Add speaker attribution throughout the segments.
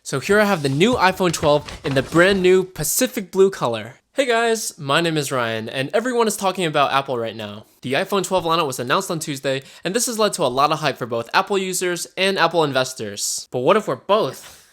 Speaker 1: So here I have the new iPhone 12 in the brand new Pacific blue color. Hey guys, my name is Ryan, and everyone is talking about Apple right now. The iPhone 12 lineup was announced on Tuesday, and this has led to a lot of hype for both Apple users and Apple investors. But what if we're both?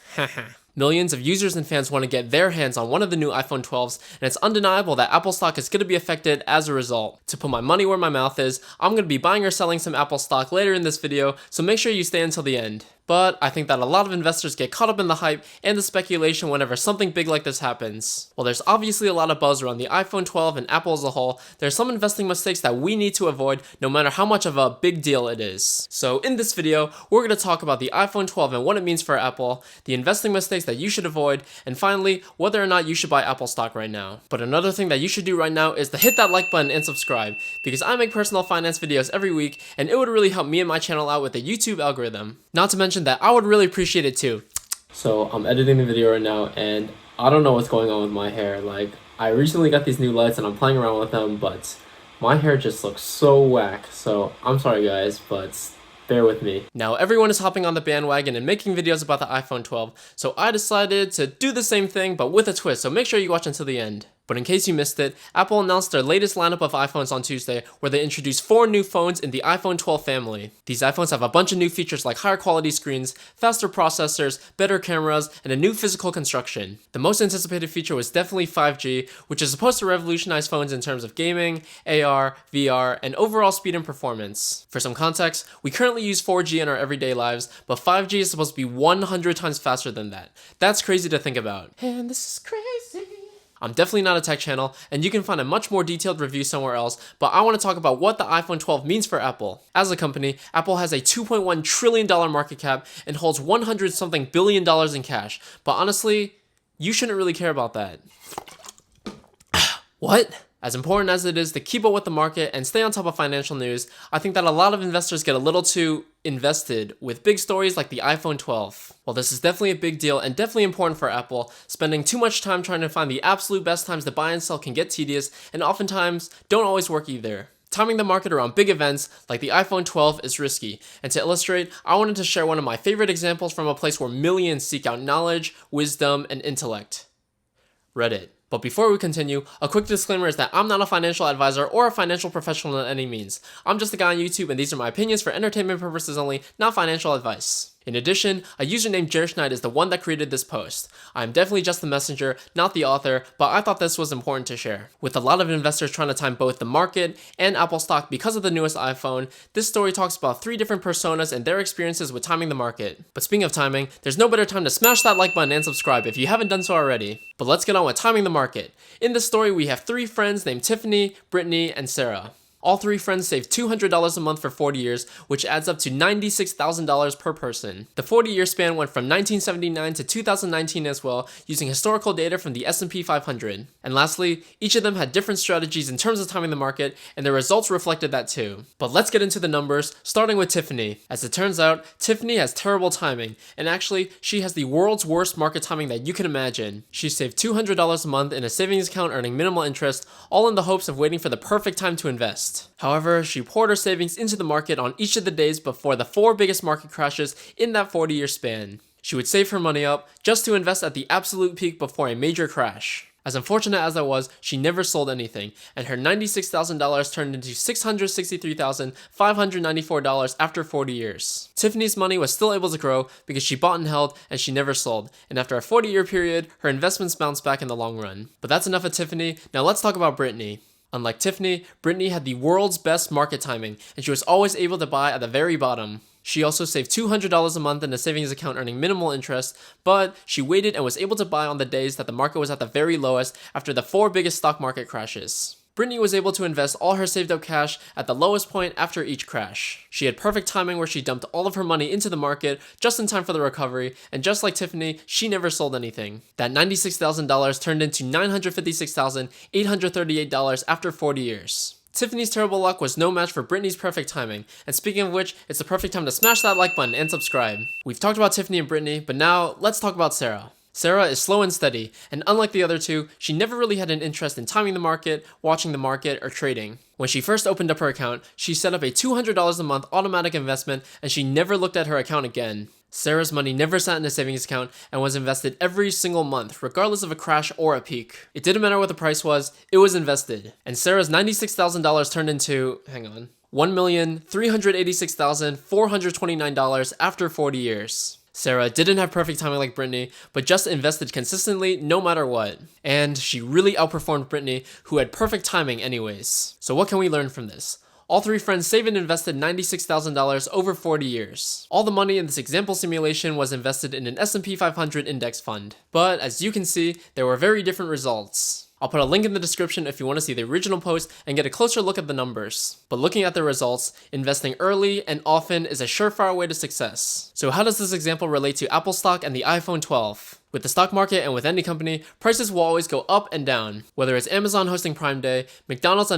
Speaker 1: Millions of users and fans want to get their hands on one of the new iPhone 12s, and it's undeniable that Apple stock is going to be affected as a result. To put my money where my mouth is, I'm going to be buying or selling some Apple stock later in this video, so make sure you stay until the end. But I think that a lot of investors get caught up in the hype and the speculation whenever something big like this happens. While there's obviously a lot of buzz around the iPhone 12 and Apple as a whole, there are some investing mistakes that we need to avoid no matter how much of a big deal it is. So in this video, we're going to talk about the iPhone 12 and what it means for Apple, the investing mistakes that you should avoid, and finally, whether or not you should buy Apple stock right now. But another thing that you should do right now is to hit that like button and subscribe, because I make personal finance videos every week, and it would really help me and my channel out with the YouTube algorithm. Not to mention that I would really appreciate it too. So I'm editing the video right now and I don't know what's going on with my hair. Like, I recently got these new lights and I'm playing around with them, but my hair just looks so whack. So I'm sorry guys, but bear with me. Now everyone is hopping on the bandwagon and making videos about the iPhone 12, so I decided to do the same thing but with a twist, so make sure you watch until the end. But in case you missed it, Apple announced their latest lineup of iPhones on Tuesday, where they introduced 4 new phones in the iPhone 12 family. These iPhones have a bunch of new features like higher quality screens, faster processors, better cameras, and a new physical construction. The most anticipated feature was definitely 5G, which is supposed to revolutionize phones in terms of gaming, AR, VR, and overall speed and performance. For some context, we currently use 4G in our everyday lives, but 5G is supposed to be 100 times faster than that. That's crazy to think about. And this is crazy. I'm definitely not a tech channel, and you can find a much more detailed review somewhere else, but I want to talk about what the iPhone 12 means for Apple. As a company, Apple has a $2.1 trillion market cap and holds $100-something billion in cash, but honestly, you shouldn't really care about that. What? As important as it is to keep up with the market and stay on top of financial news, I think that a lot of investors get a little too invested with big stories like the iPhone 12. While this is definitely a big deal and definitely important for Apple, spending too much time trying to find the absolute best times to buy and sell can get tedious and oftentimes don't always work either. Timing the market around big events like the iPhone 12 is risky, and to illustrate, I wanted to share one of my favorite examples from a place where millions seek out knowledge, wisdom, and intellect: Reddit. But before we continue, a quick disclaimer is that I'm not a financial advisor or a financial professional in any means. I'm just a guy on YouTube and these are my opinions for entertainment purposes only, not financial advice. In addition, a user named Jerschneid is the one that created this post. I'm definitely just the messenger, not the author, but I thought this was important to share. With a lot of investors trying to time both the market and Apple stock because of the newest iPhone, this story talks about 3 different personas and their experiences with timing the market. But speaking of timing, there's no better time to smash that like button and subscribe if you haven't done so already. But let's get on with timing the market. In this story, we have 3 friends named Tiffany, Brittany, and Sarah. All 3 friends saved $200 a month for 40 years, which adds up to $96,000 per person. The 40-year span went from 1979 to 2019 as well, using historical data from the S&P 500. And lastly, each of them had different strategies in terms of timing the market, and their results reflected that too. But let's get into the numbers, starting with Tiffany. As it turns out, Tiffany has terrible timing, and actually, she has the world's worst market timing that you can imagine. She saved $200 a month in a savings account earning minimal interest, all in the hopes of waiting for the perfect time to invest. However, she poured her savings into the market on each of the days before the 4 biggest market crashes in that 40-year span. She would save her money up just to invest at the absolute peak before a major crash. As unfortunate as that was, she never sold anything, and her $96,000 turned into $663,594 after 40 years. Tiffany's money was still able to grow because she bought and held, and she never sold, and after a 40-year period, her investments bounced back in the long run. But that's enough of Tiffany, now let's talk about Brittany. Unlike Tiffany, Brittany had the world's best market timing, and she was always able to buy at the very bottom. She also saved $200 a month in a savings account earning minimal interest, but she waited and was able to buy on the days that the market was at the very lowest after the 4 biggest stock market crashes. Brittany was able to invest all her saved up cash at the lowest point after each crash. She had perfect timing where she dumped all of her money into the market just in time for the recovery, and just like Tiffany, she never sold anything. That $96,000 turned into $956,838 after 40 years. Tiffany's terrible luck was no match for Brittany's perfect timing, and speaking of which, it's the perfect time to smash that like button and subscribe. We've talked about Tiffany and Brittany, but now let's talk about Sarah. Sarah is slow and steady, and unlike the other 2, she never really had an interest in timing the market, watching the market, or trading. When she first opened up her account, she set up a $200 a month automatic investment, and she never looked at her account again. Sarah's money never sat in a savings account and was invested every single month, regardless of a crash or a peak. It didn't matter what the price was, it was invested. And Sarah's $96,000 turned into, $1,386,429 after 40 years. Sarah didn't have perfect timing like Brittany, but just invested consistently no matter what. And she really outperformed Brittany, who had perfect timing anyways. So what can we learn from this? All three friends saved and invested $96,000 over 40 years. All the money in this example simulation was invested in an S&P 500 index fund. But as you can see, there were very different results. I'll put a link in the description if you want to see the original post and get a closer look at the numbers. But looking at the results, investing early and often is a surefire way to success. So how does this example relate to Apple stock and the iPhone 12? With the stock market and with any company, prices will always go up and down. Whether it's Amazon hosting Prime Day, McDonald's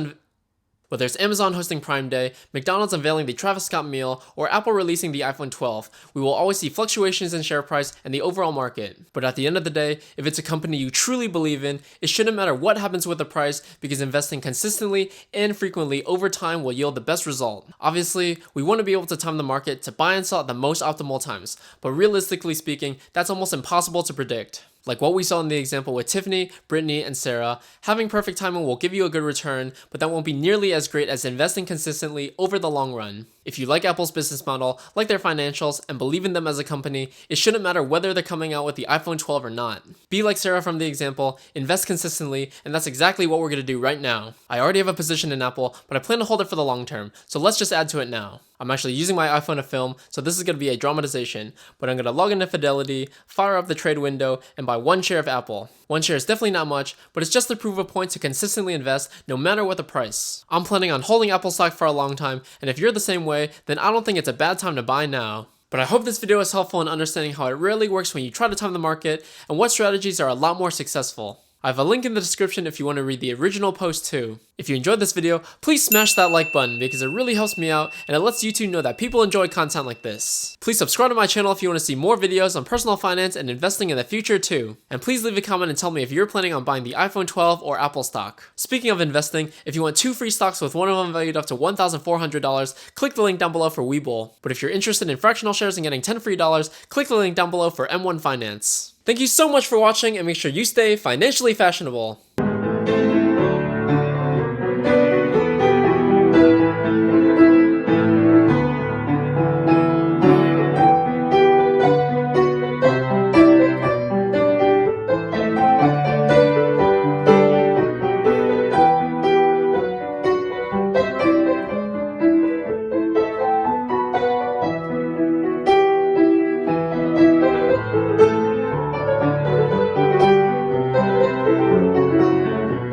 Speaker 1: unveiling the Travis Scott meal, or Apple releasing the iPhone 12, we will always see fluctuations in share price and the overall market. But at the end of the day, if it's a company you truly believe in, it shouldn't matter what happens with the price, because investing consistently and frequently over time will yield the best result. Obviously, we want to be able to time the market to buy and sell at the most optimal times, but realistically speaking, that's almost impossible to predict. Like what we saw in the example with Tiffany, Brittany, and Sarah, having perfect timing will give you a good return, but that won't be nearly as great as investing consistently over the long run. If you like Apple's business model, like their financials, and believe in them as a company, it shouldn't matter whether they're coming out with the iPhone 12 or not. Be like Sarah from the example, invest consistently, and that's exactly what we're going to do right now. I already have a position in Apple, but I plan to hold it for the long term, so let's just add to it now. I'm actually using my iPhone to film, so this is going to be a dramatization, but I'm going to log into Fidelity, fire up the trade window, and buy one share of Apple. One share is definitely not much, but it's just to prove a point to consistently invest no matter what the price. I'm planning on holding Apple stock for a long time, and if you're the same way, then I don't think it's a bad time to buy now. But I hope this video is helpful in understanding how it rarely works when you try to time the market, and what strategies are a lot more successful. I have a link in the description if you want to read the original post too. If you enjoyed this video, please smash that like button because it really helps me out and it lets YouTube know that people enjoy content like this. Please subscribe to my channel if you want to see more videos on personal finance and investing in the future too. And please leave a comment and tell me if you're planning on buying the iPhone 12 or Apple stock. Speaking of investing, if you want 2 free stocks with one of them valued up to $1,400, click the link down below for Webull. But if you're interested in fractional shares and getting 10 free dollars, click the link down below for M1 Finance. Thank you so much for watching and make sure you stay financially fashionable.